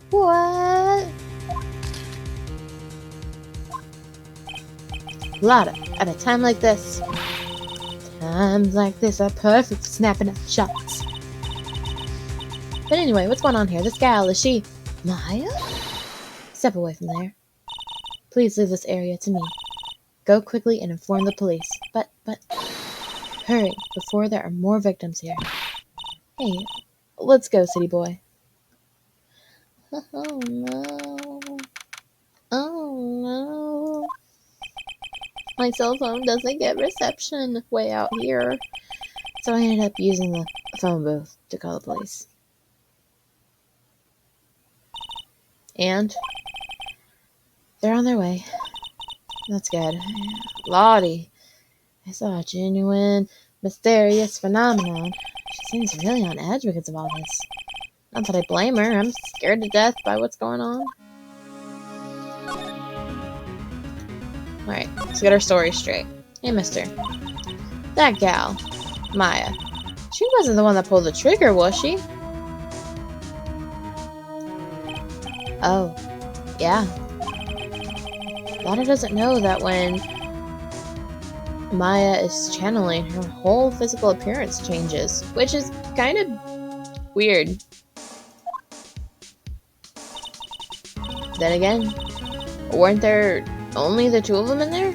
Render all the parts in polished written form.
What? Lotta, at a time like this. Times like this are perfect for snapping up shots. But anyway, what's going on here? This gal, is she Maya? Step away from there. Please leave this area to me. Go quickly and inform the police. But, hurry, before there are more victims here. Hey, let's go, city boy. Oh no. Oh no. My cell phone doesn't get reception way out here. So I ended up using the phone booth to call the police. And they're on their way. That's good. Lottie, I saw a genuine, mysterious phenomenon. She seems really on edge because of all this. Not that I blame her. I'm scared to death by what's going on. Alright, let's get our story straight. Hey, mister. That gal, Maya. She wasn't the one that pulled the trigger, was she? Oh, yeah. Lotta doesn't know that when Maya is channeling, her whole physical appearance changes, which is kind of weird. Then again, weren't there only the two of them in there?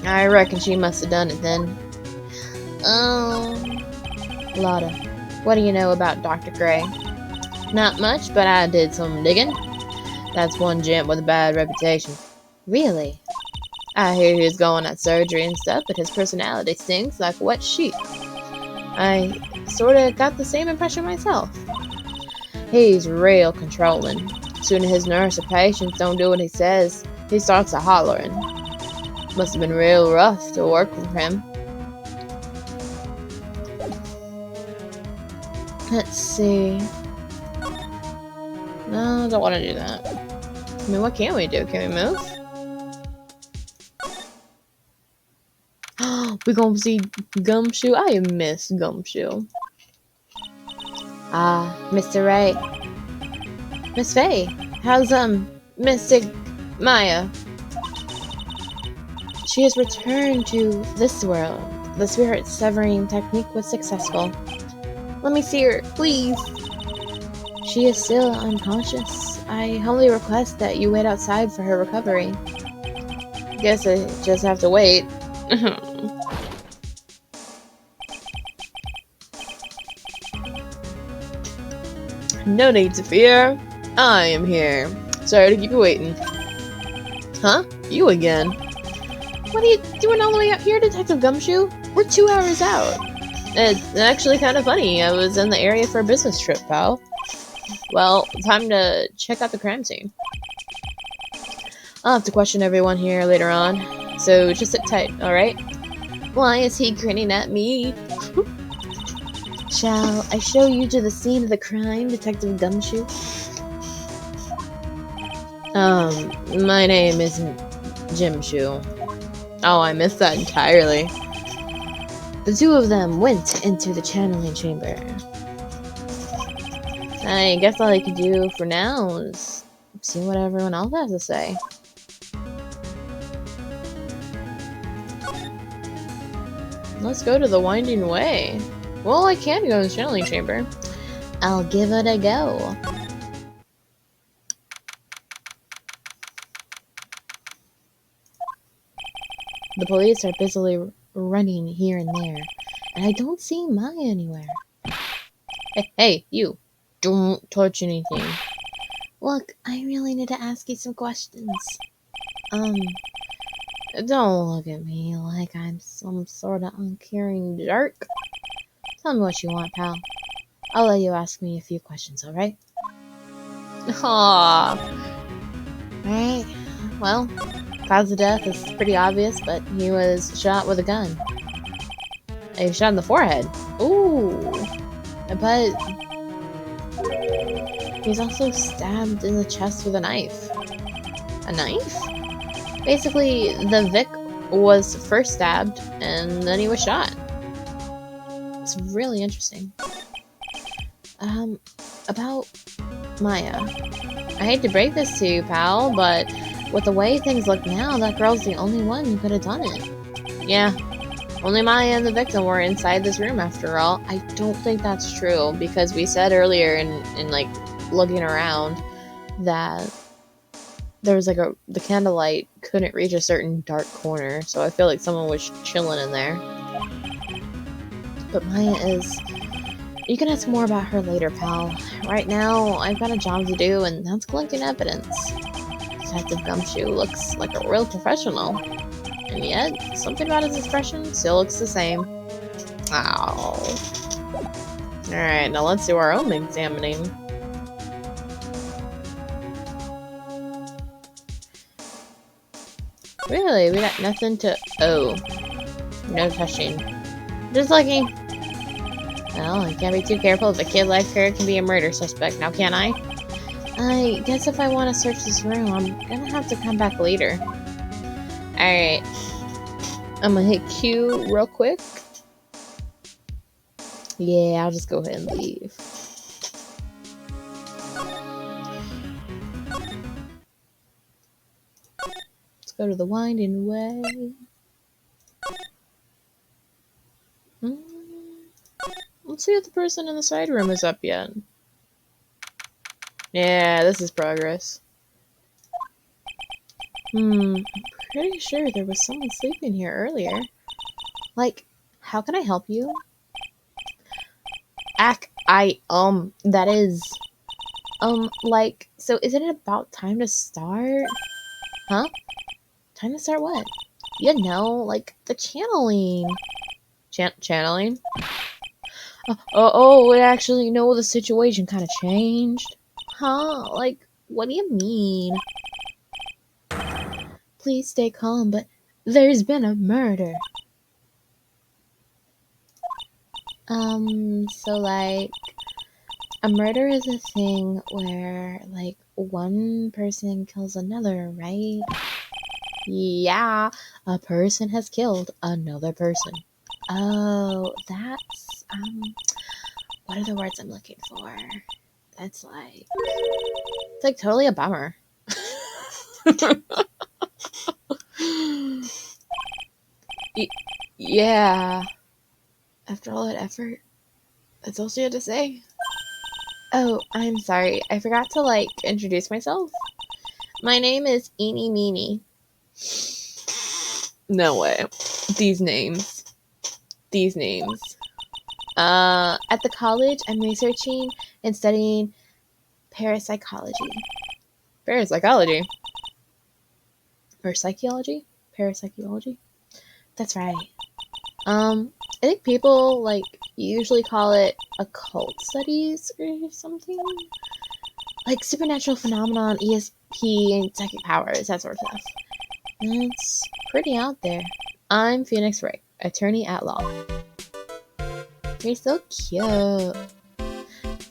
I reckon she must have done it then. Lotta, what do you know about Dr. Gray? Not much, but I did some digging. That's one gent with a bad reputation. Really? I hear he's going at surgery and stuff, but his personality stinks like a wet sheet. I sorta got the same impression myself. He's real controlling. Soon as his nurse or patients don't do what he says, he starts a hollering. Must have been real rough to work with him. Let's see. No, I don't want to do that. I mean, what can we do? Can we move? We gonna see Gumshoe? I miss Gumshoe. Ah, Mr. Wright. Miss Faye, how's, Mystic Maya? She has returned to this world. The spirit severing technique was successful. Let me see her, please. She is still unconscious. I humbly request that you wait outside for her recovery. Guess I just have to wait. No need to fear. I am here. Sorry to keep you waiting. Huh? You again? What are you doing all the way out here, Detective Gumshoe? We're 2 hours out. It's actually kind of funny. I was in the area for a business trip, pal. Well, time to check out the crime scene. I'll have to question everyone here later on, so just sit tight, alright? Why is he grinning at me? Shall I show you to the scene of the crime, Detective Gumshoe? My name isn't Jimshoe. Oh, I missed that entirely. The two of them went into the channeling chamber. I guess all I can do for now is see what everyone else has to say. Let's go to the Winding Way. Well, I can go to the channeling chamber. I'll give it a go. The police are busily running here and there, and I don't see Maya anywhere. Hey, you! Don't touch anything. Look, I really need to ask you some questions. Don't look at me like I'm some sort of uncaring jerk. Tell me what you want, pal. I'll let you ask me a few questions, alright? Aww. Alright, well, cause of death is pretty obvious, but he was shot with a gun. He was shot in the forehead. Ooh. But he's also stabbed in the chest with a knife. A knife? Basically, the Vic was first stabbed, and then he was shot. It's really interesting. About Maya, I hate to break this to you, pal, but with the way things look now, that girl's the only one who could have done it. Yeah, only Maya and the victim were inside this room after all. I don't think that's true, because we said earlier in like, looking around that there was like the candlelight couldn't reach a certain dark corner, so I feel like someone was chilling in there. But Maya is... You can ask more about her later, pal. Right now, I've got a job to do, and that's collecting evidence. Detective Gumshoe looks like a real professional. And yet, something about his expression still looks the same. Ow. Alright, now let's do our own examining. Really? We got nothing to... Oh. No touching. Just looking. Well, I can't be too careful if a kid like her can be a murder suspect, now can I? I guess if I want to search this room, I'm gonna have to come back later. Alright. I'm gonna hit Q real quick. Yeah, I'll just go ahead and leave. Let's go to the winding way. Let's see if the person in the side room is up yet. Yeah, this is progress. I'm pretty sure there was someone sleeping here earlier. Like, how can I help you? That is... like, so isn't it about time to start? Huh? Time to start what? You know, like, the channeling. Channeling? Oh, actually, no, the situation kind of changed. Huh? Like, what do you mean? Please stay calm, but there's been a murder. So, like, a murder is a thing where, like, one person kills another, right? Yeah, a person has killed another person. Oh, that's, what are the words I'm looking for? That's like, it's like totally a bummer. Yeah. After all that effort, that's all she had to say. Oh, I'm sorry. I forgot to, like, introduce myself. My name is Eenie Meenie. No way. These names. At the college, I'm researching and studying parapsychology. Parapsychology? Or psychology? Parapsychology? That's right. I think people, like, usually call it occult studies or something. Like, supernatural phenomenon, ESP, and psychic powers, that sort of stuff. It's pretty out there. I'm Phoenix Wright, attorney at law. You're so cute.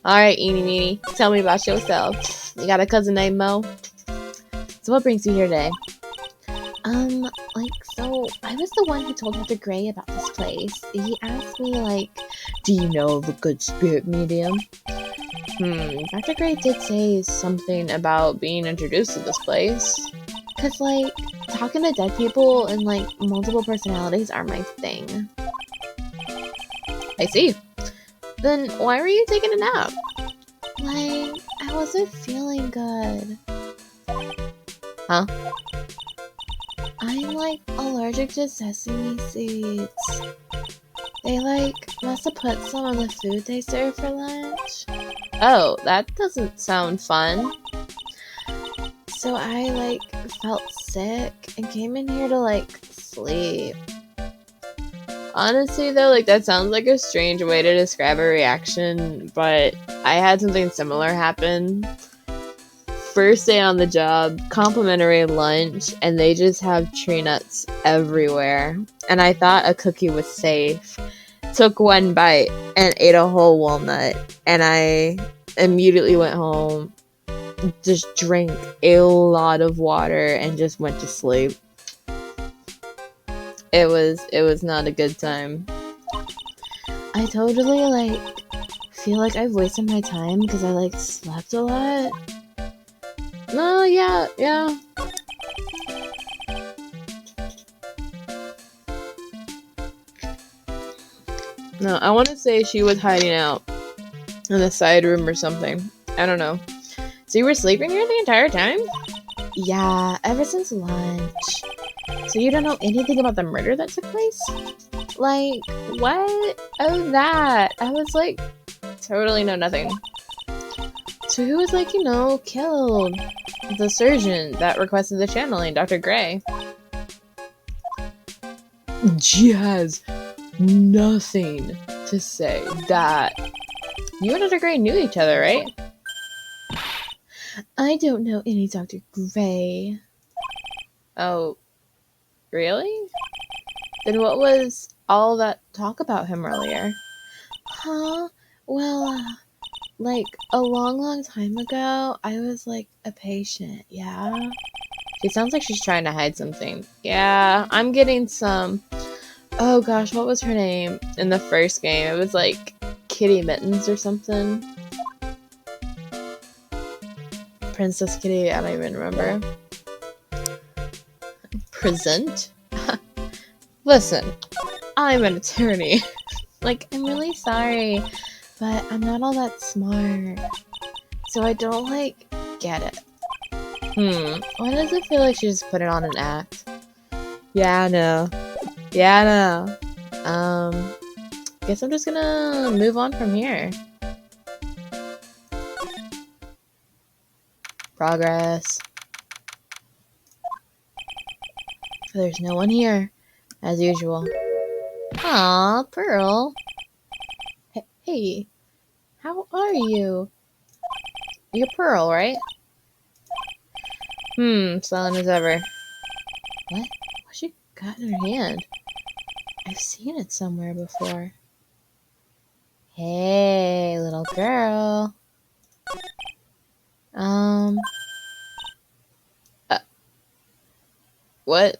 Alright, Eenie Meenie, tell me about yourself. You got a cousin named Mo? So what brings you here today? So I was the one who told Dr. Gray about this place. He asked me, like, do you know of a good spirit medium? Dr. Gray did say something about being introduced to this place. Cause, like, talking to dead people and, like, multiple personalities are my thing. I see. Then why were you taking a nap? Like, I wasn't feeling good. Huh? I'm, like, allergic to sesame seeds. They, like, must have put some on the food they serve for lunch. Oh, that doesn't sound fun. So I, like, felt sick and came in here to, like, sleep. Honestly, though, like, that sounds like a strange way to describe a reaction, but I had something similar happen. First day on the job, complimentary lunch, and they just have tree nuts everywhere. And I thought a cookie was safe. Took one bite and ate a whole walnut. And I immediately went home, just drank a lot of water, and just went to sleep. It was not a good time. I totally, like, feel like I've wasted my time because I like slept a lot. No, yeah. No, I want to say she was hiding out in the side room or something. I don't know. So you were sleeping here the entire time? Yeah, ever since lunch. So you don't know anything about the murder that took place? Like, what? Oh, that. I was like, totally know nothing. So who was like, killed? The surgeon that requested the channeling, Dr. Gray. She has nothing to say. That you and Dr. Gray knew each other, right? I don't know any Dr. Gray. Oh, really? Then what was all that talk about him earlier? Huh? Well, like a long time ago, I was like a patient, yeah? She sounds like she's trying to hide something. Yeah, I'm getting some... Oh gosh, what was her name in the first game? It was like Kitty Mittens or something. Princess Kitty, I don't even remember. Present? Listen, I'm an attorney. Like, I'm really sorry, but I'm not all that smart. So I don't, like, get it. Why does it feel like she just put it on an act? Yeah, I know. Guess I'm just gonna move on from here. Progress. There's no one here, as usual. Aw, Pearl. Hey, how are you? You're Pearl, right? Silent as ever. What? What's she got in her hand? I've seen it somewhere before. Hey, little girl. What?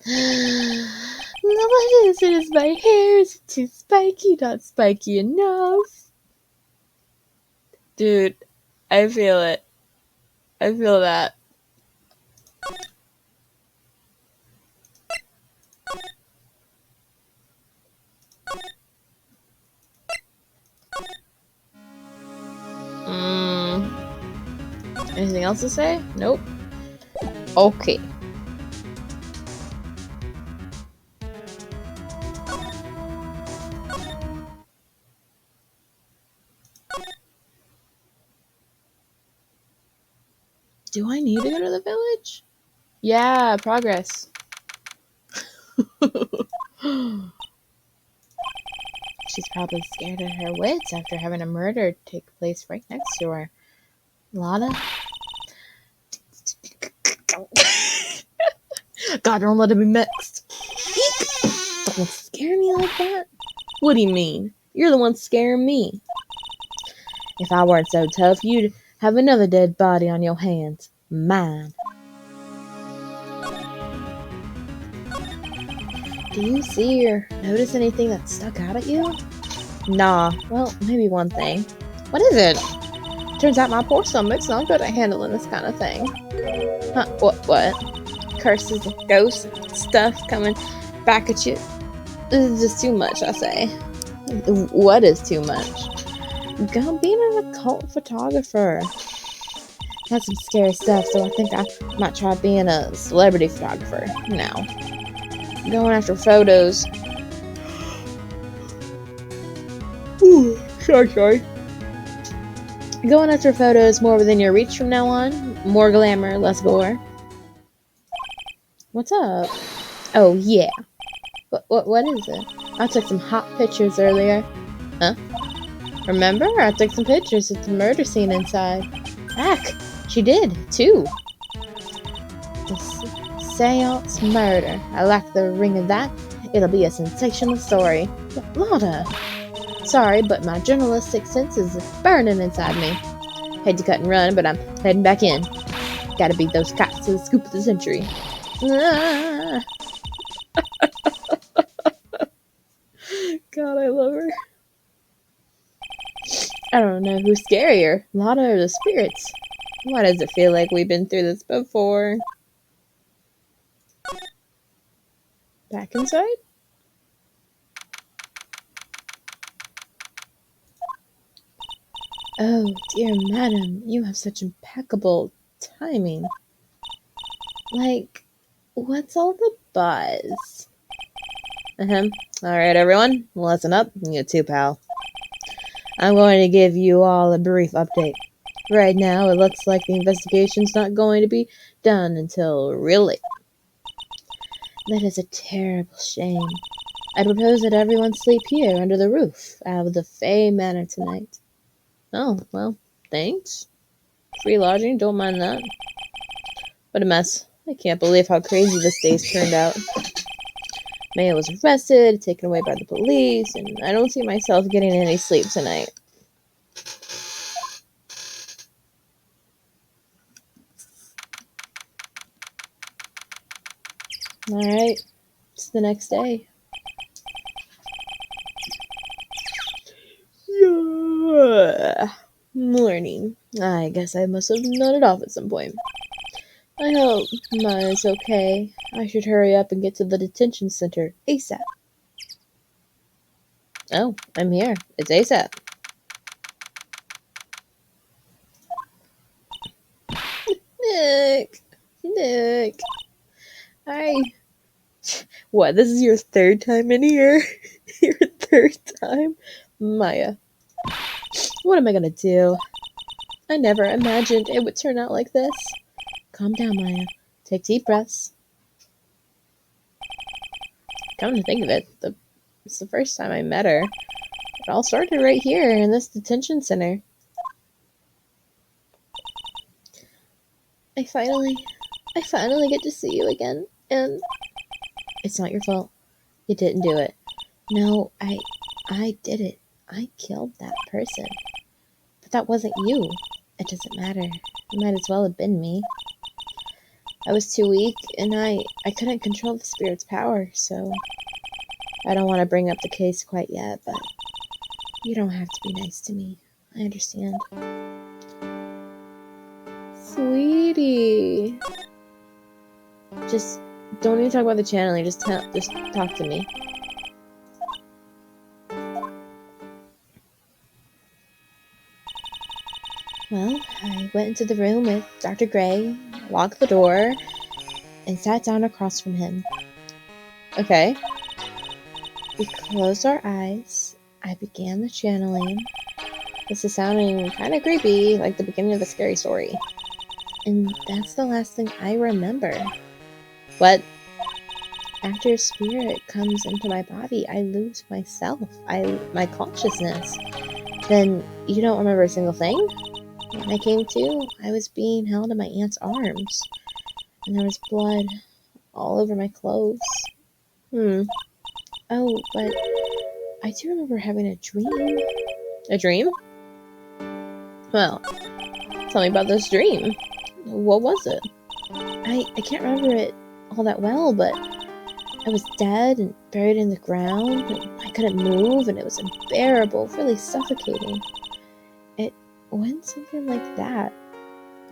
What is it? Is my hair? Is it too spiky? Not spiky enough? Dude, I feel it. I feel that. Anything else to say? Nope. Okay. Do I need to go to the village? Yeah, progress. She's probably scared of her wits after having a murder take place right next to her. Lana? God, don't let it be mixed. Don't scare me like that. What do you mean? You're the one scaring me. If I weren't so tough, you'd have another dead body on your hands. Mine. Do you see or notice anything that stuck out at you? Nah, well, maybe one thing. What is it? Turns out my poor stomach's not good at handling this kind of thing. Huh, what? Curses and ghosts and stuff coming back at you. This is just too much, I say. What is too much? God, being an occult photographer. That's some scary stuff, so I think I might try being a celebrity photographer now. Going after photos. Ooh, sorry. Going after photos more within your reach from now on. More glamour, less gore. What's up? Oh, yeah. What is it? I took some hot pictures earlier. Huh? Remember? I took some pictures of the murder scene inside. Heck, she did, too. The seance murder. I like the ring of that. It'll be a sensational story. Lotta. Sorry, but my journalistic sense is burning inside me. Had to cut and run, but I'm heading back in. Gotta beat those cops to the scoop of the century. God, I love her. I don't know who's scarier, Lana or the spirits. Why does it feel like we've been through this before? Back inside? Oh, dear madam, you have such impeccable timing. Like, what's all the buzz? Alright, everyone, listen up. You too, pal. I'm going to give you all a brief update. Right now, it looks like the investigation's not going to be done until real late. That is a terrible shame. I propose that everyone sleep here under the roof of the Fey Manor tonight. Oh, well, thanks. Free lodging, don't mind that. What a mess. I can't believe how crazy this day's turned out. Maya was arrested, taken away by the police, and I don't see myself getting any sleep tonight. Alright, it's the next day. Morning. I guess I must have nodded off at some point. I hope Maya's okay. I should hurry up and get to the detention center ASAP. Oh, I'm here. It's ASAP. Nick. Hi. What, this is your third time in here? Your third time? Maya. What am I gonna do? I never imagined it would turn out like this. Calm down, Maya. Take deep breaths. Come to think of it, it's the first time I met her. It all started right here in this detention center. I finally get to see you again, and it's not your fault. You didn't do it. No, I did it. I killed that person. But that wasn't you. It doesn't matter. It might as well have been me. I was too weak, and I couldn't control the spirit's power, so I don't want to bring up the case quite yet, but you don't have to be nice to me. I understand. Sweetie. Just don't even talk about the channeling. Just talk to me. Well, I went into the room with Dr. Gray, locked the door, and sat down across from him. Okay. We closed our eyes. I began the channeling. This is sounding kind of creepy, like the beginning of a scary story. And that's the last thing I remember. What? After a spirit comes into my body, I lose myself. My consciousness. Then you don't remember a single thing? When I came to, I was being held in my aunt's arms. And there was blood all over my clothes. Oh, but I do remember having a dream. A dream? Well, tell me about this dream. What was it? I can't remember it all that well, but I was dead and buried in the ground, and I couldn't move, and it was unbearable, really suffocating. It went something like that.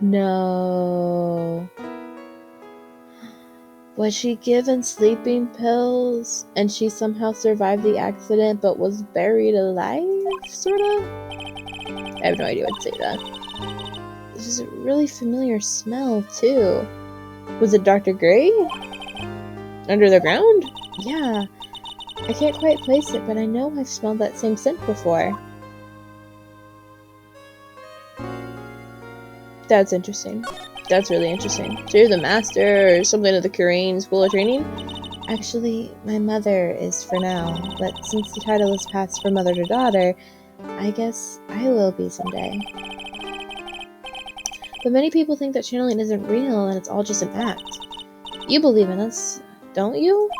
No. Was she given sleeping pills, and she somehow survived the accident but was buried alive, sort of? I have no idea what to say to that. There's a really familiar smell, too. Was it Dr. Gray? Under the ground? Yeah. I can't quite place it, but I know I've smelled that same scent before. That's interesting. That's really interesting. So you're the master or something of the Korean School of Training? Actually, my mother is for now, but since the title is passed from mother to daughter, I guess I will be someday. But many people think that channeling isn't real and it's all just an act. You believe in this, don't you?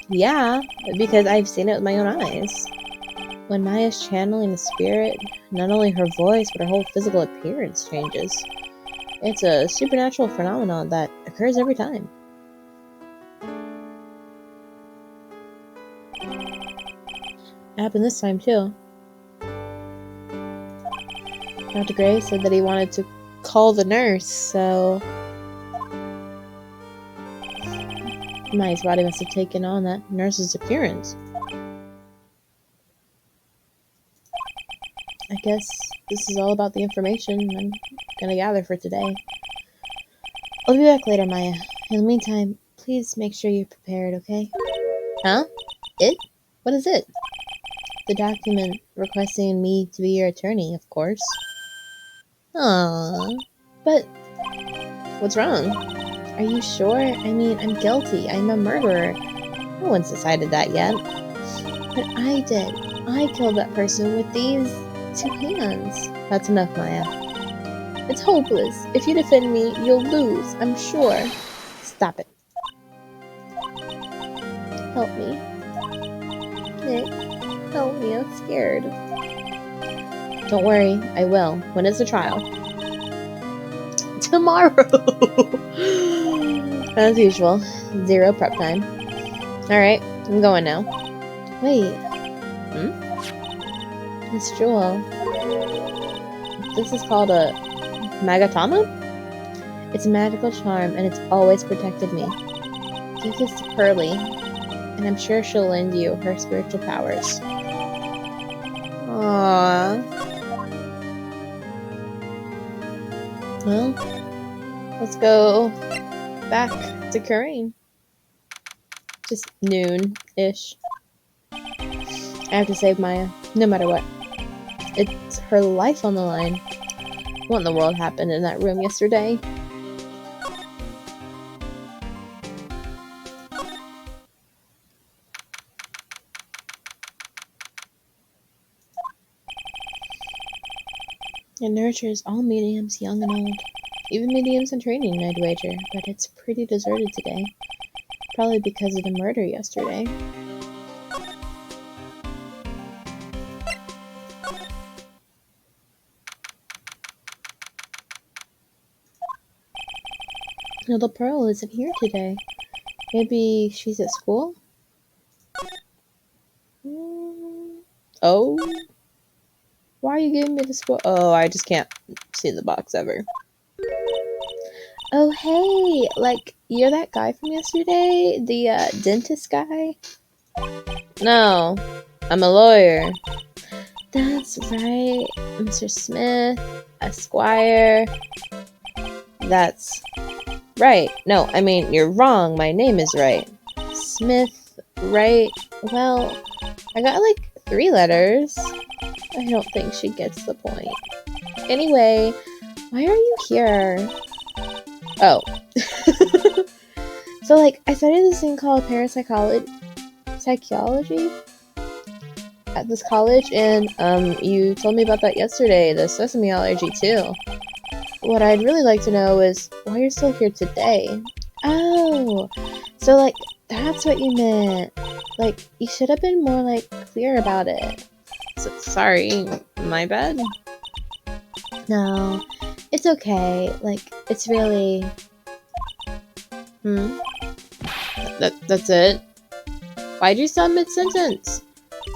Yeah, because I've seen it with my own eyes. When Maya's channeling a spirit, not only her voice, but her whole physical appearance changes. It's a supernatural phenomenon that occurs every time. It happened this time, too. Dr. Gray said that he wanted to call the nurse, so Maya's body must have taken on that nurse's appearance. I guess this is all about the information I'm gonna gather for today. I'll be back later, Maya. In the meantime, please make sure you're prepared, okay? Huh? It? What is it? The document requesting me to be your attorney, of course. Aww. But what's wrong? Are you sure? I mean, I'm guilty. I'm a murderer. No one's decided that yet. But I did. I killed that person with these 2 hands. That's enough, Maya. It's hopeless. If you defend me, you'll lose, I'm sure. Stop it. Help me. Nick, help me. I'm scared. Don't worry, I will. When is the trial? Tomorrow! As usual. 0 prep time. Alright, I'm going now. Wait. Miss Jewel. This is called a Magatama? It's a magical charm, and it's always protected me. Give this to Pearly, and I'm sure she'll lend you her spiritual powers. Aww. Well, let's go back to Corinne. Just noon-ish. I have to save Maya, no matter what. It's her life on the line. What in the world happened in that room yesterday? It nurtures all mediums, young and old. Even mediums in training, I'd wager, but it's pretty deserted today. Probably because of the murder yesterday. Little Pearl isn't here today. Maybe she's at school? Oh? Why are you giving me this book? Oh, I just can't see the box ever. Oh, hey! Like, you're that guy from yesterday? The, dentist guy? No, I'm a lawyer. That's right, Mr. Smith, Esquire. That's right. No, I mean, you're wrong. My name is Wright. Smith, Wright. Well, I got like 3 letters. I don't think she gets the point. Anyway, why are you here? Oh. So, like, I studied this thing called parapsychology at this college, and, you told me about that yesterday, the sesame allergy, too. What I'd really like to know is why you're still here today. Oh, so, like, that's what you meant. Like, you should have been more, like, clear about it. So, sorry, my bad? No, it's okay. Like, it's really... That's it? Why'd you stop mid-sentence?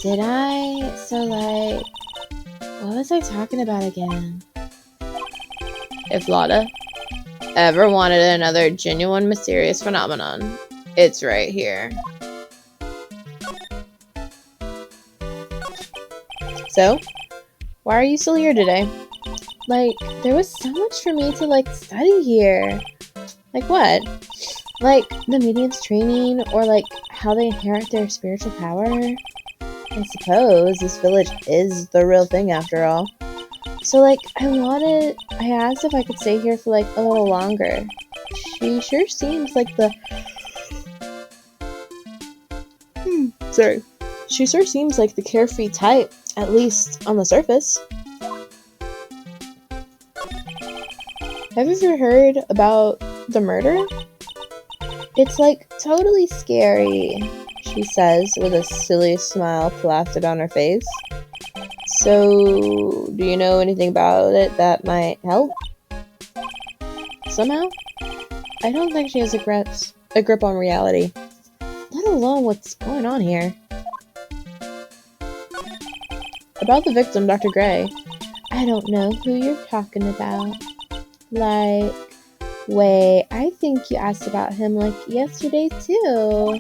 Did I? So, like, what was I talking about again? If Lotta ever wanted another genuine mysterious phenomenon, it's right here. So, why are you still here today? Like, there was so much for me to, like, study here. Like what? Like, the medium's training, or, like, how they inherit their spiritual power? I suppose this village is the real thing after all. So, like, I asked if I could stay here for, like, a little longer. She sure seems like the... Sorry. She sure seems like the carefree type, at least on the surface. Have you ever heard about the murder? It's, like, totally scary, she says, with a silly smile plastered on her face. So, do you know anything about it that might help? Somehow? I don't think she has a grip on reality. Let alone what's going on here. About the victim, Dr. Gray. I don't know who you're talking about. Like, wait, I think you asked about him like yesterday too.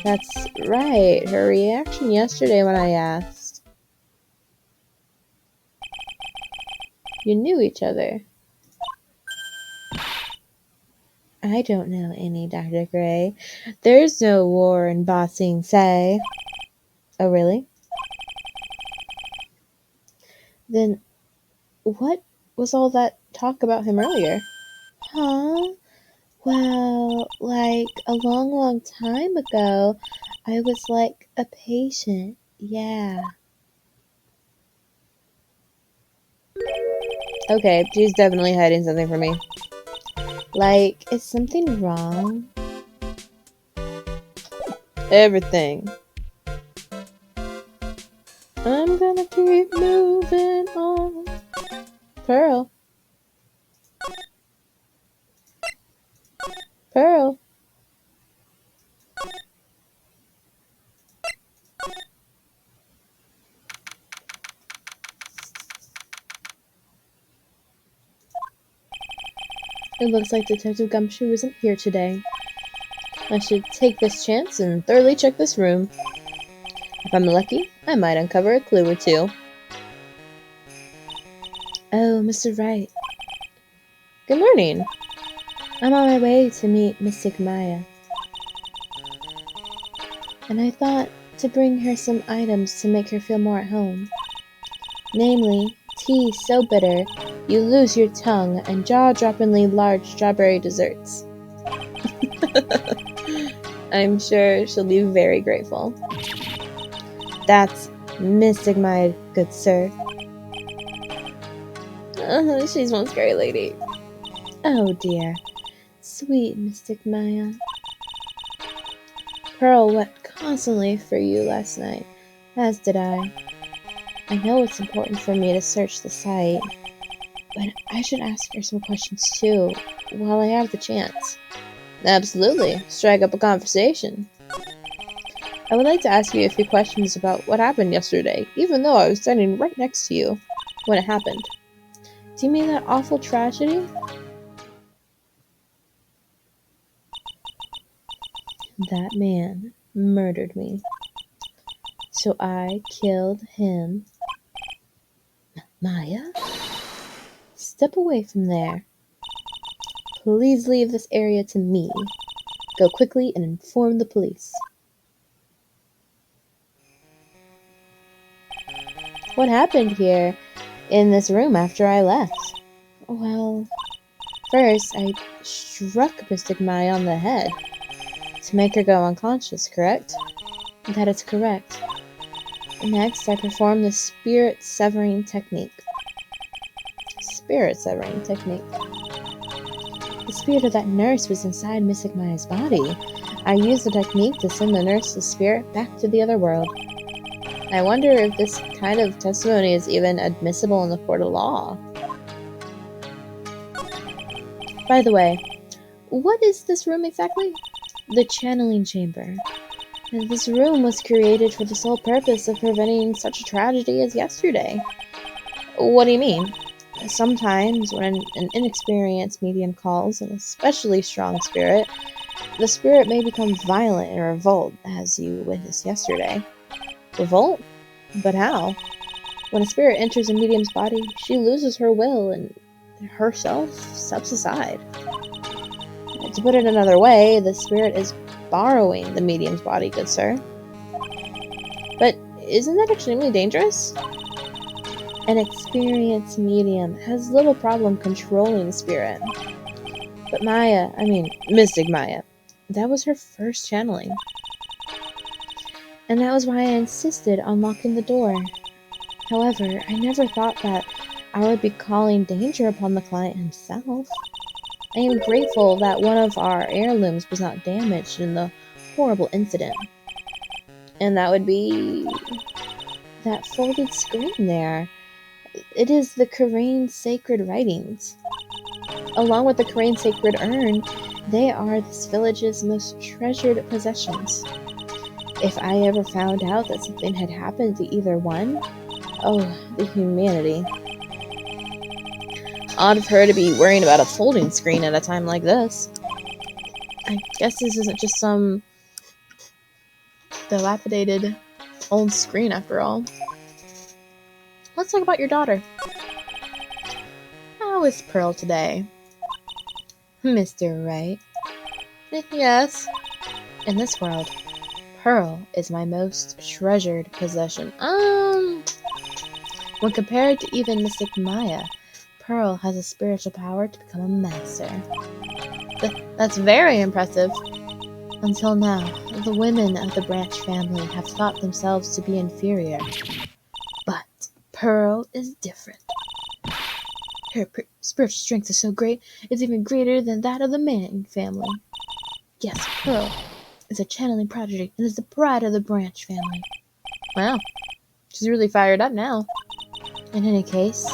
That's right, her reaction yesterday when I asked. You knew each other. I don't know any, Dr. Gray. There's no war in Ba Sing Se. Oh, really? Then what was all that talk about him earlier? Huh? Well, like a long, long time ago, I was like a patient. Yeah. Okay, she's definitely hiding something from me. Like, is something wrong? Everything. I'm gonna keep moving on. Pearl. Pearl. It looks like Detective Gumshoe isn't here today. I should take this chance and thoroughly check this room. If I'm lucky, I might uncover a clue or two. Oh, Mr. Wright. Good morning. I'm on my way to meet Mystic Maya. And I thought to bring her some items to make her feel more at home. Namely, tea so bitter you lose your tongue and jaw-droppingly large strawberry desserts. I'm sure she'll be very grateful. That's Mystic Maya, good sir. She's one scary lady. Oh dear. Sweet Mystic Maya. Pearl wept constantly for you last night, as did I. I know it's important for me to search the site, but I should ask her some questions too, while I have the chance. Absolutely. Strike up a conversation. I would like to ask you a few questions about what happened yesterday, even though I was standing right next to you when it happened. Do you mean that awful tragedy? That man murdered me. So I killed him. Maya? Step away from there. Please leave this area to me. Go quickly and inform the police. What happened here in this room after I left? Well, first I struck Mystic Maya on the head to make her go unconscious, correct? That is correct. Next, I performed the spirit severing technique. Spirit severing technique. The spirit of that nurse was inside Mystic Maya's body. I used the technique to send the nurse's spirit back to the other world. I wonder if this kind of testimony is even admissible in the court of law. By the way, what is this room exactly? The channeling chamber. And this room was created for the sole purpose of preventing such a tragedy as yesterday. What do you mean? Sometimes when an inexperienced medium calls an especially strong spirit, the spirit may become violent and revolt, as you witnessed yesterday. Revolt? But how? When a spirit enters a medium's body, she loses her will and herself steps aside. To put it another way, the spirit is borrowing the medium's body, good sir. But isn't that extremely dangerous? An experienced medium has little problem controlling the spirit. But Mystic Maya, that was her first channeling. And that was why I insisted on locking the door. However, I never thought that I would be calling danger upon the client himself. I am grateful that one of our heirlooms was not damaged in the horrible incident. And that would be that folded screen there. It is the Karain sacred writings. Along with the Karain sacred urn, they are this village's most treasured possessions. If I ever found out that something had happened to either one, Oh, the humanity. Odd of her to be worrying about a folding screen at a time like this. I guess this isn't just some dilapidated old screen after all. Let's talk about your daughter. How is Pearl today? Mr. Wright. Yes. In this world, Pearl is my most treasured possession. When compared to even Mystic Maya, Pearl has a spiritual power to become a master. That's very impressive. Until now, the women of the Branch family have thought themselves to be inferior. But Pearl is different. Her spiritual strength is so great, it's even greater than that of the Manning family. Yes, Pearl is a channeling prodigy and is the pride of the Branch family. Wow, she's really fired up now. In any case,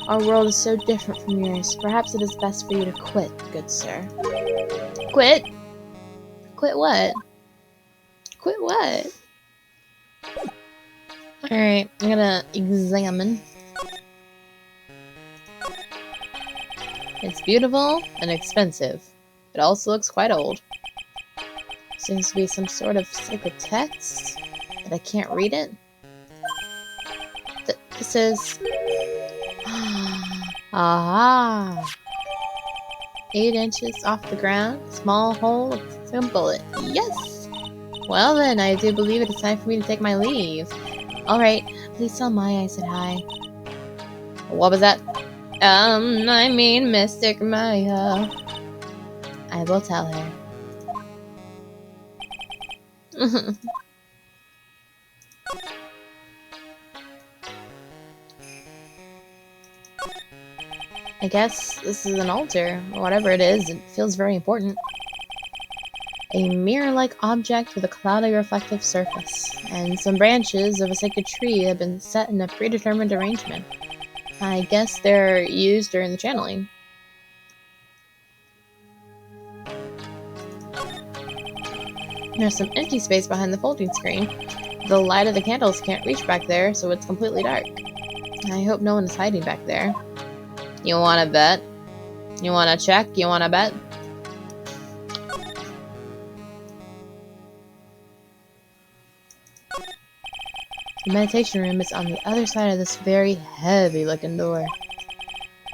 our world is so different from yours. Perhaps it is best for you to quit, good sir. Quit? Quit what? Quit what? Alright, I'm gonna examine. It's beautiful and expensive. It also looks quite old. Seems to be some sort of sacred text, but I can't read it. This is... Aha! 8 inches off the ground, small hole, it's a bullet. Yes! Well then, I do believe it is time for me to take my leave. Alright, please tell Maya I said hi. What was that? I mean Mystic Maya. I will tell her. I guess this is an altar. Whatever it is, it feels very important. A mirror-like object with a cloudy reflective surface, and some branches of a sacred tree have been set in a predetermined arrangement. I guess they're used during the channeling. There's some empty space behind the folding screen. The light of the candles can't reach back there, so it's completely dark. I hope no one is hiding back there. You wanna bet? You wanna check? You wanna bet? The meditation room is on the other side of this very heavy-looking door.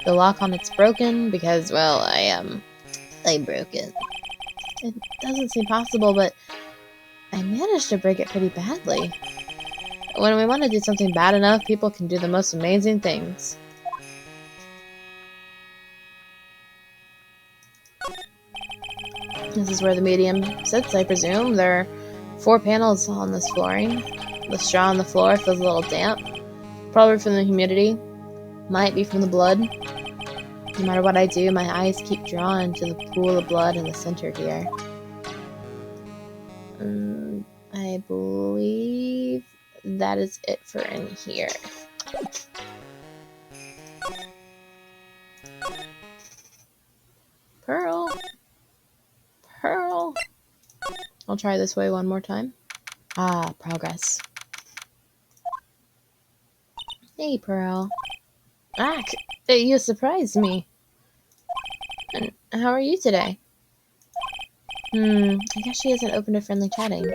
The lock on it's broken because, well, I broke it. It doesn't seem possible, but I managed to break it pretty badly. When we want to do something bad enough, people can do the most amazing things. This is where the medium sits, I presume. There are 4 panels on this flooring. The straw on the floor feels a little damp. Probably from the humidity. Might be from the blood. No matter what I do, my eyes keep drawn to the pool of blood in the center here. I believe that is it for in here. Pearl. Pearl. I'll try this way one more time. Ah, progress. Hey, Pearl. Ah, you surprised me. And how are you today? I guess she isn't open to friendly chatting.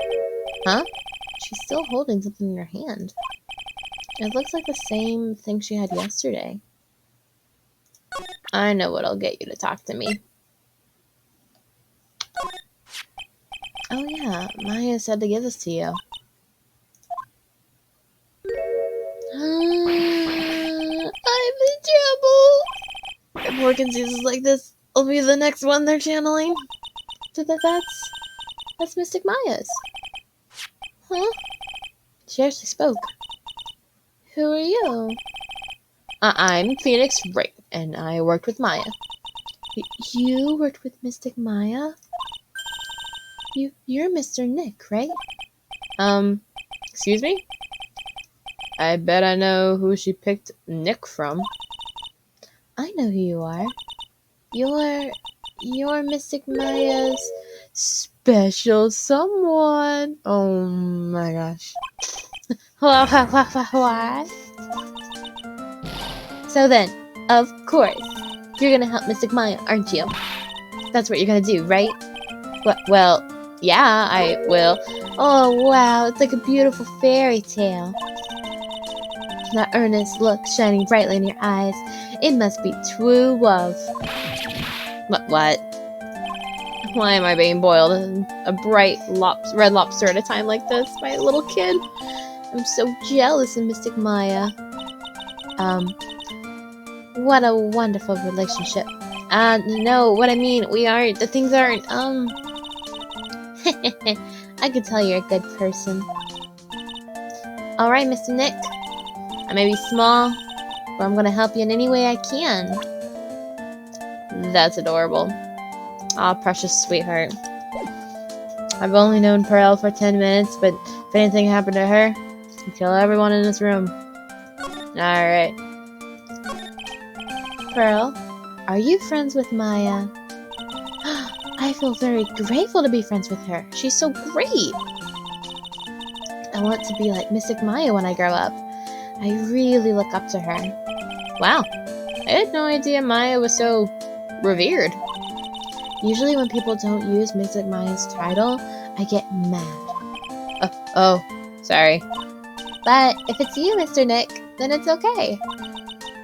Huh? She's still holding something in her hand. It looks like the same thing she had yesterday. I know what'll get you to talk to me. Oh yeah, Maya said to give this to you. I'm in trouble! If more diseases like this will be the next one they're channeling. That's Mystic Maya's. Huh? She actually spoke. Who are you? I'm Phoenix Wright, and I worked with Maya. You worked with Mystic Maya? You're Mr. Nick, right? Excuse me? I bet I know who she picked Nick from. I know who you are. You're Mystic Maya's special someone. Oh my gosh. What? So then, of course, you're gonna help Mystic Maya, aren't you? That's what you're gonna do, right? Well, yeah, I will. Oh, wow, it's like a beautiful fairy tale. That earnest look shining brightly in your eyes. It must be true love. What? Why am I being boiled in a bright red lobster at a time like this by a little kid? I'm so jealous of Mystic Maya. What a wonderful relationship. No, what I mean, things aren't, I could tell you're a good person. Alright, Mr. Nick. I may be small, but I'm gonna help you in any way I can. That's adorable. Aw, precious sweetheart. I've only known Pearl for 10 minutes, but if anything happened to her, I'd kill everyone in this room. Alright. Pearl, are you friends with Maya? I feel very grateful to be friends with her. She's so great. I want to be like Mystic Maya when I grow up. I really look up to her. Wow. I had no idea Maya was so revered. Usually when people don't use Mystic Maya's title, I get mad. Oh, sorry. But if it's you, Mr. Nick, then it's okay.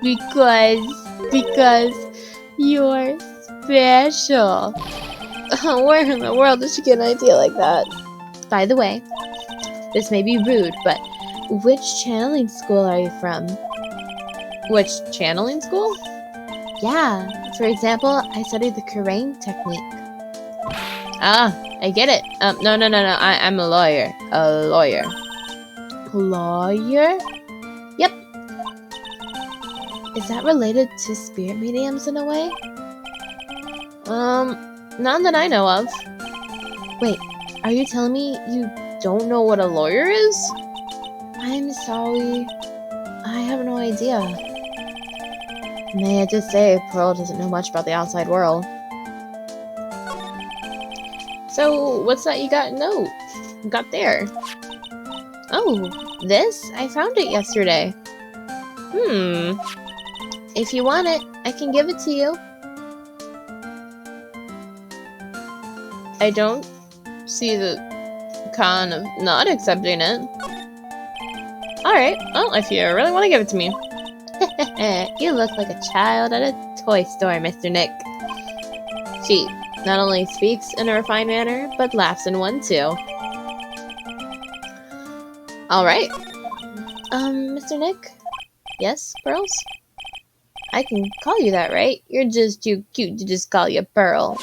Because you're special. Where in the world did she get an idea like that? By the way, this may be rude, but which channeling school are you from? Which channeling school? Yeah, for example, I studied the Karain technique. Ah, I get it. No, I'm a lawyer. A lawyer. Lawyer? Yep. Is that related to spirit mediums in a way? None that I know of. Wait, are you telling me you don't know what a lawyer is? I'm sorry. I have no idea. May I just say, Pearl doesn't know much about the outside world. So, what's that you got there? Oh, this? I found it yesterday. If you want it, I can give it to you. I don't see the con of not accepting it. Alright, well, if you really want to give it to me. You look like a child at a toy store, Mr. Nick. She not only speaks in a refined manner, but laughs in one too. Alright. Mr. Nick? Yes, Pearls? I can call you that, right? You're just too cute to just call you Pearl.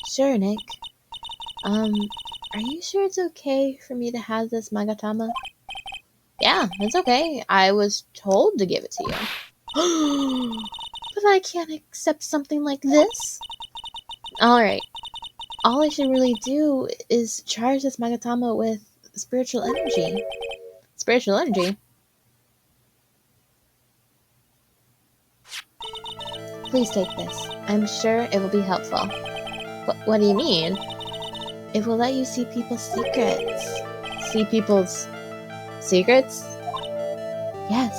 Sure, Nick. Are you sure it's okay for me to have this Magatama? Yeah, it's okay. I was told to give it to you. But I can't accept something like this. Alright. All I should really do is charge this Magatama with spiritual energy. Spiritual energy? Please take this. I'm sure it will be helpful. What do you mean? It will let you see people's secrets. See people's secrets? Yes.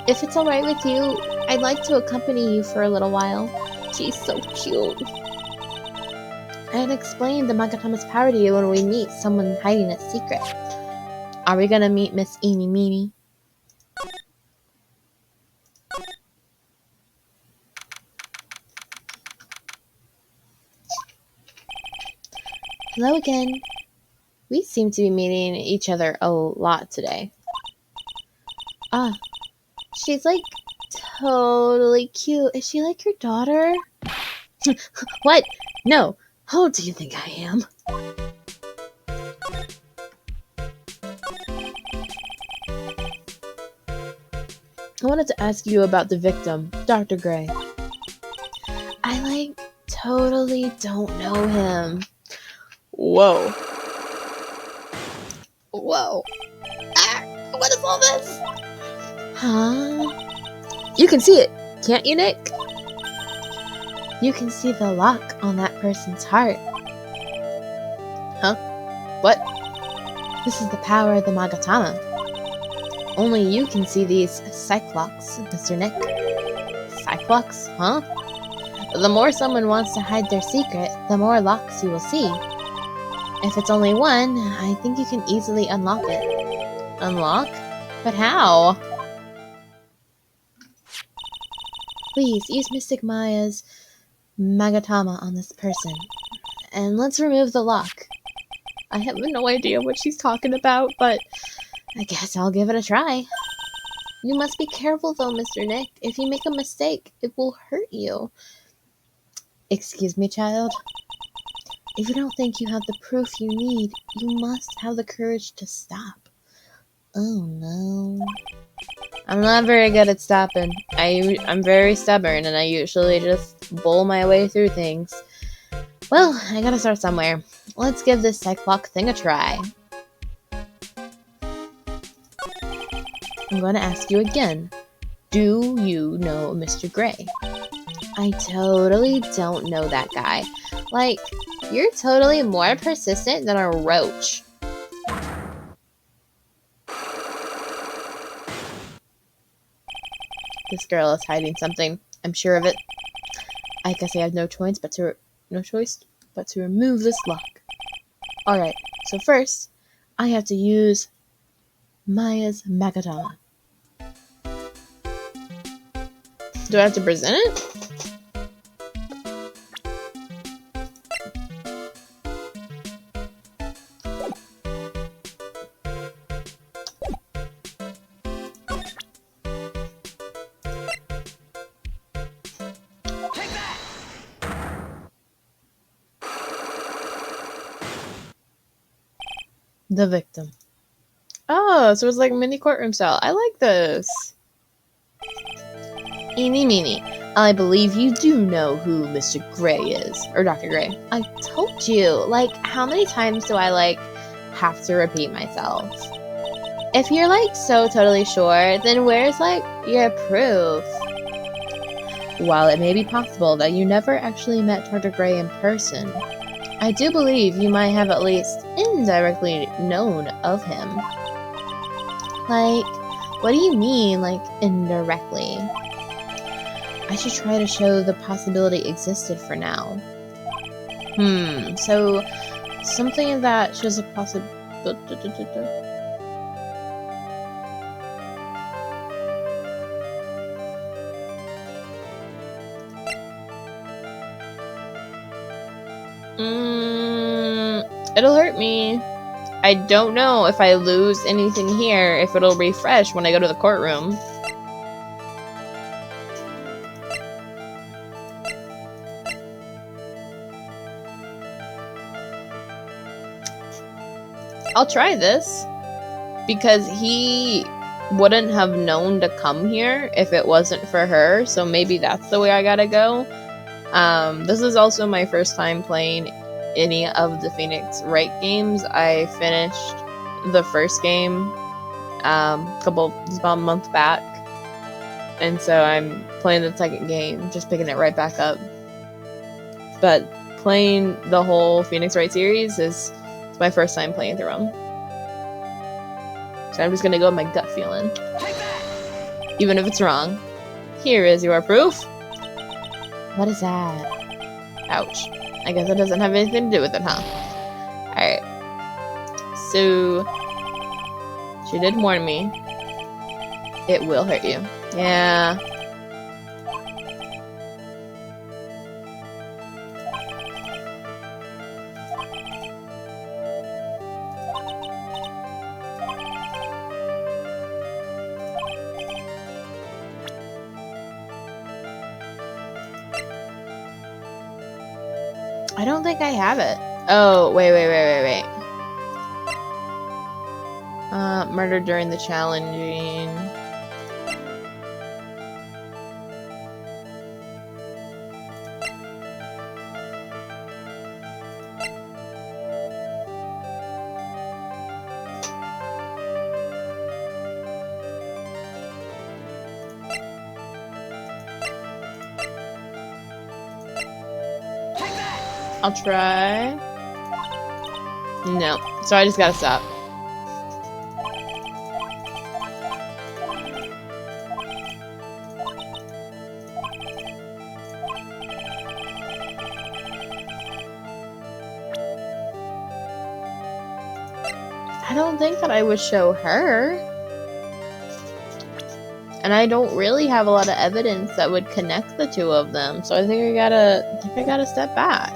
If it's alright with you, I'd like to accompany you for a little while. She's so cute. I'd explain the Magatama's power to you when we meet someone hiding a secret. Are we gonna meet Miss Eeny Meeny? Hello again. We seem to be meeting each other a lot today. Ah, she's like totally cute. Is she like your daughter? What? No. How old do you think I am? I wanted to ask you about the victim, Dr. Gray. I totally don't know him. Whoa. Whoa. Ah, what is all this? Huh? You can see it, can't you, Nick? You can see the lock on that person's heart. Huh? What? This is the power of the Magatama. Only you can see these Cyclocks, Mr. Nick. Cyclocks, huh? The more someone wants to hide their secret, the more locks you will see. If it's only one, I think you can easily unlock it. Unlock? But how? Please, use Mystic Maya's Magatama on this person. And let's remove the lock. I have no idea what she's talking about, but I guess I'll give it a try. You must be careful though, Mr. Nick. If you make a mistake, it will hurt you. Excuse me, child? If you don't think you have the proof you need, you must have the courage to stop. Oh no. I'm not very good at stopping. I'm very stubborn and I usually just bowl my way through things. Well, I gotta start somewhere. Let's give this Cyclock thing a try. I'm gonna ask you again. Do you know Mr. Gray? I totally don't know that guy. Like, you're totally more persistent than a roach. This girl is hiding something. I'm sure of it. I guess I have no choice but to remove this lock. Alright, so first, I have to use Maya's Magatama. Do I have to present it? The victim. Oh, so it's like a mini courtroom style. I like this. Eeny meeny. I believe you do know who Mr. Gray is. Or Dr. Gray. I told you. Like, how many times do I, have to repeat myself? If you're, so totally sure, then where's, your proof? While it may be possible that you never actually met Dr. Gray in person, I do believe you might have at least indirectly known of him. What do you mean, indirectly? I should try to show the possibility existed for now. So something that shows a possibility. It'll hurt me. I don't know if I lose anything here, if it'll refresh when I go to the courtroom. I'll try this, because he wouldn't have known to come here if it wasn't for her, so maybe that's the way I gotta go. This is also my first time playing any of the Phoenix Wright games. I finished the first game about a month back, and so I'm playing the second game, just picking it right back up. But playing the whole Phoenix Wright series is my first time playing through them, so I'm just gonna go with my gut feeling, even if it's wrong. Here is your proof. What is that? Ouch. I guess it doesn't have anything to do with it, huh? Alright. So, she did warn me. It will hurt you. Yeah. I don't think I have it. Oh, wait. Murder during the challenging. I'll try. No. So I just gotta stop. I don't think that I would show her. And I don't really have a lot of evidence that would connect the two of them. So I think I gotta step back.